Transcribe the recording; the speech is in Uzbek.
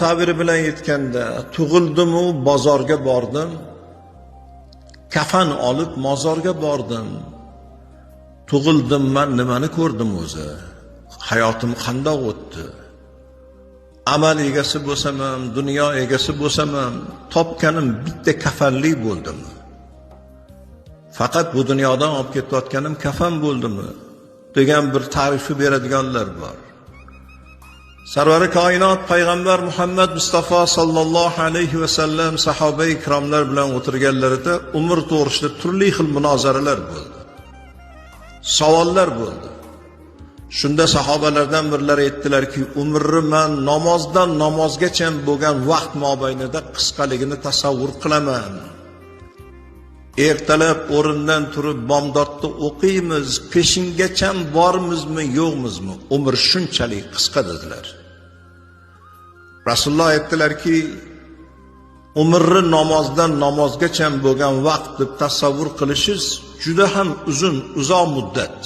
Tabiri bilan aytganda, tug'ildim-u bozorga bordim. Kafan olib mozorga bordim. Tug'ildim, men nimani ko'rdim o'zi? Hayotim qandoq o'tdi? Amal egasi bo'lsam ham, dunyo egasi bo'lsam ham, topganim bitta kafanlik bo'ldimi? Faqat bu dunyodan olib ketayotganim kafan bo'ldimi? degan bir ta'rifi beradiganlar bor. Sarvari koinot payg'ambar Muhammad Mustafa sallallohu alayhi va sallam sahoba-i ikromlar bilan o'tirganlarida umr to'g'risida turli xil munozaralar bo'ldi. Savollar bo'ldi. Shunda sahobalardan birlari aytdilarki, umrni men namozdan namozgacha bo'lgan vaqt mobaynida qisqaligini tasavvur qilaman. Ertalab o'rindan turib bomdodda o'qiymiz, peshingacha bormizmi, yo'qmizmi? Umr shunchalik qisqa dedilar. Rasululloh aytdilarki, umrni namozdan namozgacha bo'lgan vaqt deb tasavvur qilishingiz juda ham uzoq muddat.